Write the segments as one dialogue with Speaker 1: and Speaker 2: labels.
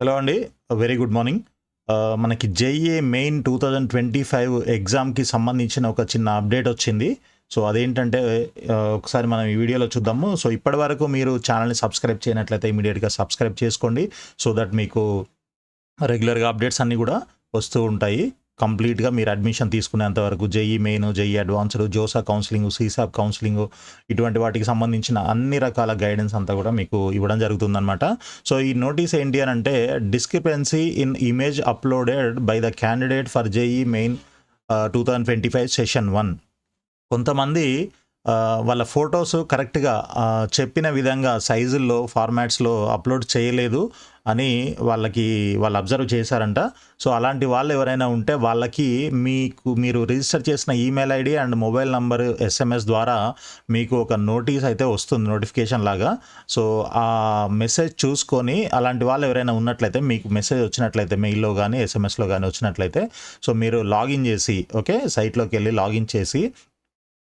Speaker 1: Hello అండి. Very good morning. మనకి జేఈఏ main 2025 ఎగ్జామ్‌కి సంబంధించిన ఒక చిన్న అప్డేట్ వచ్చింది. సో, అదేంటంటే ఒకసారి మనం ఈ వీడియోలో చూద్దాము. సో, ఇప్పటివరకు మీరు ఛానెల్‌ని సబ్స్క్రైబ్ చేయనట్లయితే ఇమ్మీడియేట్‌గా సబ్స్క్రైబ్ చేసుకోండి. సో దట్ మీకు రెగ్యులర్‌గా అప్డేట్స్ అన్నీ కూడా వస్తూ ఉంటాయి. కంప్లీట్‌గా మీరు అడ్మిషన్ తీసుకునేంత వరకు JEE main, JEE advanced, JoSAA counselling, సీసాప్ counselling ఇటువంటి వాటికి సంబంధించిన అన్ని రకాల గైడెన్స్ అంతా కూడా మీకు ఇవ్వడం జరుగుతుందనమాట. సో, ఈ నోటీస్ ఏంటి అనంటే discrepancy in image uploaded by the candidate for JEE main 2025 session 1. కొంతమంది వాళ్ళ ఫోటోస్ కరెక్ట్‌గా చెప్పిన విధంగా సైజుల్లో, ఫార్మాట్స్‌లో అప్‌లోడ్ చేయలేదు అని వాళ్ళు అబ్జర్వ్ చేశారంట. సో, అలాంటి వాళ్ళు ఎవరైనా ఉంటే వాళ్ళకి మీరు రిజిస్టర్ చేసిన email ID and mobile number SMS ద్వారా మీకు ఒక నోటీస్ అయితే వస్తుంది, నోటిఫికేషన్ లాగా. సో, ఆ మెసేజ్ చూసుకొని అలాంటి వాళ్ళు ఎవరైనా ఉన్నట్లయితే, మీకు మెసేజ్ వచ్చినట్లయితే మెయిల్‌లో గానీ, ఎస్ఎంఎస్‌లో గానీ వచ్చినట్లయితే, సో, మీరు లాగిన్ చేసి సైట్‌లోకి వెళ్ళి లాగిన్ చేసి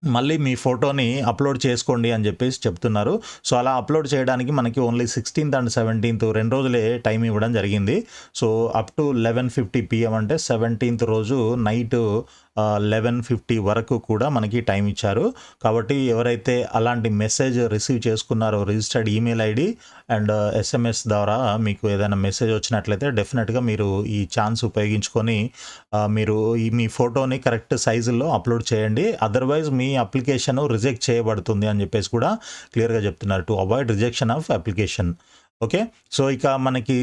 Speaker 1: మళ్ళీ మీ ఫోటోని అప్లోడ్ చేసుకోండి అని చెప్పేసి చెప్తున్నారు. సో, అలా అప్లోడ్ చేయడానికి మనకి ఓన్లీ 16థ్ అండ్ 17థ్ 2 రోజులే టైం ఇవ్వడం జరిగింది. సో, అప్ టు 11:50 PM అంటే 17థ్ రోజు నైట్ 11:50 వరకు కూడా మనకి టైం ఇచ్చారు. కాబట్టి ఎవరైతే అలాంటి మెసేజ్ రిసీవ్ చేసుకున్నారో registered email ID and SMS ద్వారా మీకు ఏదైనా మెసేజ్ వచ్చినట్లయితే డెఫినెట్‌గా మీరు ఈ ఛాన్స్ ఉపయోగించుకొని మీరు మీ ఫోటోని కరెక్ట్ సైజుల్లో అప్లోడ్ చేయండి. అదర్‌వైజ్ మీ అప్లికేషన్ రిజెక్ట్ చేయబడుతుంది అని చెప్పేసి కూడా క్లియర్‌గా చెప్తున్నారు. To avoid rejection of application. Okay. So, ఇక మనకి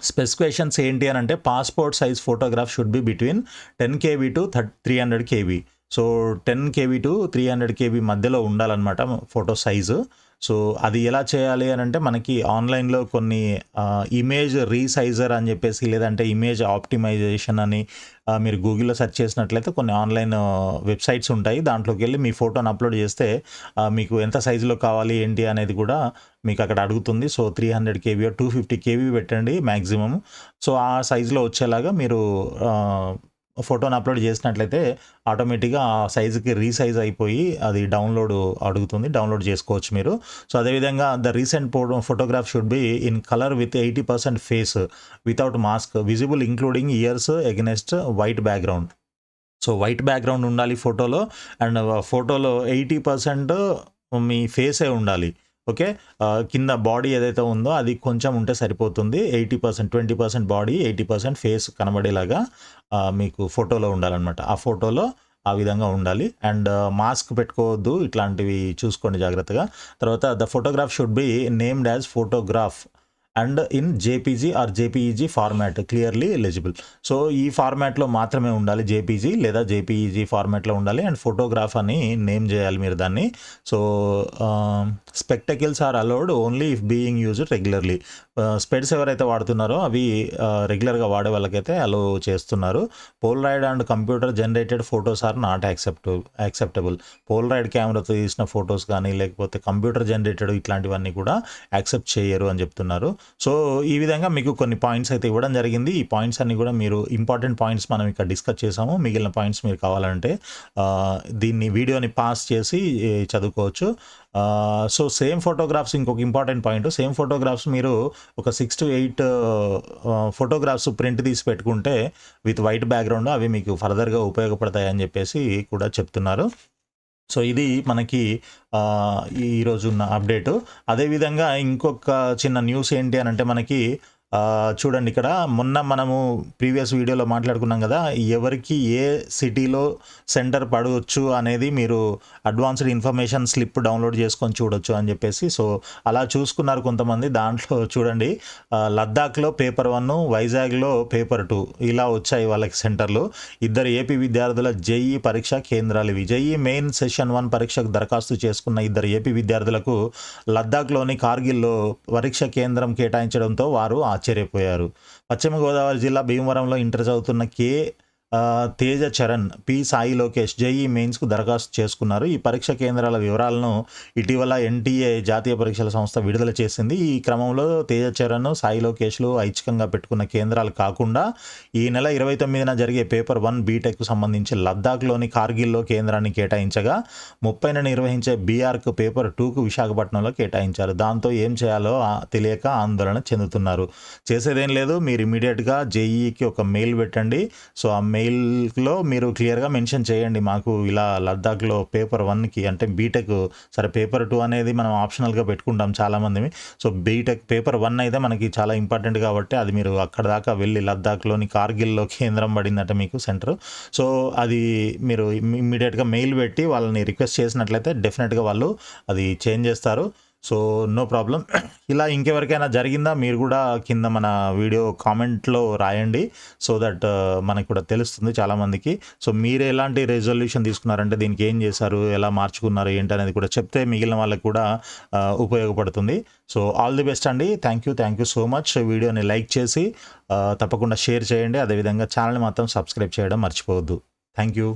Speaker 1: స్పెసిఫికేషన్స్ ఏంటి అని అంటే passport size photograph should be between 10 KB to 300 KB. So, 10 KB to 300 KB మధ్యలో ఉండాలన్నమాట ఫోటో సైజు. సో, అది ఎలా చేయాలి అని అంటే మనకి ఆన్‌లైన్‌లో కొన్ని ఇమేజ్ రీసైజర్ అని చెప్పేసి, లేదంటే ఇమేజ్ ఆప్టిమైజేషన్ అని మీరు గూగుల్‌లో సెర్చ్ చేసినట్లయితే కొన్ని ఆన్‌లైన్ వెబ్‌సైట్స్ ఉంటాయి. దాంట్లోకి వెళ్ళి మీ ఫోటోని అప్లోడ్ చేస్తే మీకు ఎంత సైజులో కావాలి ఏంటి అనేది కూడా మీకు అక్కడ అడుగుతుంది. సో, 300 కేబీ 250 కేబీ పెట్టండి మ్యాక్సిమమ్. సో, ఆ సైజులో వచ్చేలాగా మీరు ఫోటోని అప్లోడ్ చేసినట్లయితే ఆటోమేటిక్‌గా ఆ సైజుకి రీసైజ్ అయిపోయి అది డౌన్లోడ్ అడుగుతుంది. డౌన్లోడ్ చేసుకోవచ్చు మీరు. సో, అదేవిధంగా the recent photograph should be in colour with 80% face without mask visible including years against white background. So, white background ఉండాలి ఫోటోలో. అండ్ ఫోటోలో 80% మీ ఫేసే ఉండాలి. ఓకే. కింద బాడీ ఏదైతే ఉందో అది కొంచెం ఉంటే సరిపోతుంది. 80% 20% బాడీ, 80% ఫేస్ కనబడేలాగా మీకు ఫోటోలో ఉండాలనమాట. ఆ ఫోటోలో ఆ విధంగా ఉండాలి. అండ్ మాస్క్ పెట్టుకోవద్దు. ఇట్లాంటివి చూసుకోండి జాగ్రత్తగా. తర్వాత the photograph should be named as photograph and in JPG are JPEG format clearly eligible. So, ఈ ఫార్మాట్‌లో మాత్రమే ఉండాలి. జేపీజీ లేదా జేపీఈజీ ఫార్మాట్‌లో ఉండాలి. అండ్ ఫోటోగ్రాఫ్ అని నేమ్ చేయాలి మీరు దాన్ని. So, spectacles are allowed only if being used regularly. Specs ఎవరైతే వాడుతున్నారో అవి రెగ్యులర్‌గా వాడే వాళ్ళకైతే అలో చేస్తున్నారు. Polaroid and computer generated photos are not acceptable. Polaroid కెమెరాతో తీసిన ఫోటోస్ కానీ, లేకపోతే కంప్యూటర్ జనరేటెడ్ ఇట్లాంటివన్నీ కూడా యాక్సెప్ట్ చేయరు అని చెప్తున్నారు. సో, ఈ విధంగా మీకు కొన్ని పాయింట్స్ అయితే ఇవ్వడం జరిగింది. ఈ పాయింట్స్ అన్నీ కూడా మీరు ఇంపార్టెంట్ పాయింట్స్ మనం ఇక్కడ డిస్కస్ చేసాము. మిగిలిన పాయింట్స్ మీరు కావాలంటే దీన్ని వీడియోని పాస్ చేసి చదువుకోవచ్చు. సో, సేమ్ ఫోటోగ్రాఫ్స్ ఇంకొక ఇంపార్టెంట్ పాయింట్. సేమ్ ఫోటోగ్రాఫ్స్ మీరు ఒక 6-8 ఫోటోగ్రాఫ్స్ ప్రింట్ తీసి పెట్టుకుంటే విత్ వైట్ బ్యాక్‌గ్రౌండ్ అవి మీకు ఫర్దర్‌గా ఉపయోగపడతాయి అని చెప్పేసి కూడా చెప్తున్నారు. సో, ఇది మనకి ఈరోజున్న అప్డేటు. అదేవిధంగా ఇంకొక చిన్న న్యూస్ ఏంటి అనంటే మనకి చూడండి ఇక్కడ మొన్న మనము ప్రీవియస్ వీడియోలో మాట్లాడుకున్నాం కదా! ఎవరికి ఏ సిటీలో సెంటర్ పడవచ్చు అనేది మీరు అడ్వాన్స్డ్ ఇన్ఫర్మేషన్ స్లిప్ డౌన్లోడ్ చేసుకొని చూడొచ్చు అని చెప్పేసి. సో, అలా చూసుకున్నారు కొంతమంది. దాంట్లో చూడండి లద్దాఖ్‌లో పేపర్ 1, వైజాగ్‌లో పేపర్ 2 ఇలా వచ్చాయి వాళ్ళకి సెంటర్‌లు. ఇద్దరు ఏపీ విద్యార్థుల జేఈఈ పరీక్షా కేంద్రాలు ఇవి. జేఈఈ మెయిన్ సెషన్ 1 పరీక్షకు దరఖాస్తు చేసుకున్న ఇద్దరు ఏపీ విద్యార్థులకు లద్దాఖ్‌లోని కార్గిల్‌లో పరీక్ష కేంద్రం కేటాయించడంతో వారు ఆశ్చర్యపోయారు. పశ్చిమ గోదావరి జిల్లా భీమవరంలో ఇంటర్ చదువుతున్న K. Teja Charan, P Sai Lokesh JE మెయిన్స్కు దరఖాస్తు చేసుకున్నారు. ఈ పరీక్ష కేంద్రాల వివరాలను ఇటీవల ఎన్టీఏ జాతీయ పరీక్షల సంస్థ విడుదల చేసింది. ఈ క్రమంలో తేజ చరణ్, సాయి లోకేష్లు ఐచ్ఛికంగా పెట్టుకున్న కేంద్రాలు కాకుండా ఈ నెల 29న జరిగే పేపర్ 1 బీటెక్కు సంబంధించి లద్దాఖ్లోని కార్గిల్లో కేంద్రాన్ని కేటాయించగా 30న నిర్వహించే బీఆర్కు పేపర్ 2కు విశాఖపట్నంలో కేటాయించారు. దాంతో ఏం చేయాలో తెలియక ఆందోళన చెందుతున్నారు. చేసేదేం లేదు, మీరు ఇమీడియట్గా జేఈకి ఒక మెయిల్ పెట్టండి. సో ఆ మెయిల్లో మీరు క్లియర్గా మెన్షన్ చేయండి, మాకు ఇలా లద్దాఖ్లో పేపర్ 1కి అంటే బీటెక్, సరే పేపర్ 2 అనేది మనం ఆప్షనల్గా పెట్టుకుంటాం చాలామంది. సో బీటెక్ పేపర్ 1 అయితే మనకి చాలా ఇంపార్టెంట్ కాబట్టి అది మీరు అక్కడ దాకా వెళ్ళి లద్దాఖ్లోని కార్గిల్లో కేంద్రం పడిందట మీకు సెంటర్. సో అది మీరు ఇమ్మీడియట్గా మెయిల్ పెట్టి వాళ్ళని రిక్వెస్ట్ చేసినట్లయితే డెఫినెట్గా వాళ్ళు అది చేంజ్ చేస్తారు. So no problem. ఇలా ఇంకెవరికైనా జరిగిందా మీరు కూడా కింద మన వీడియో కామెంట్లో రాయండి, సో దట్ మనకు కూడా తెలుస్తుంది చాలామందికి. సో మీరు ఎలాంటి రెజల్యూషన్ తీసుకున్నారంటే దీనికి ఏం చేశారు, ఎలా మార్చుకున్నారు ఏంటి అనేది కూడా చెప్తే మిగిలిన వాళ్ళకి కూడా ఉపయోగపడుతుంది. సో ఆల్ ది బెస్ట్ అండి. Thank you so much. వీడియోని లైక్ చేసి తప్పకుండా షేర్ చేయండి. అదేవిధంగా ఛానల్ని మాత్రం సబ్స్క్రైబ్ చేయడం మర్చిపోవద్దు. Thank you.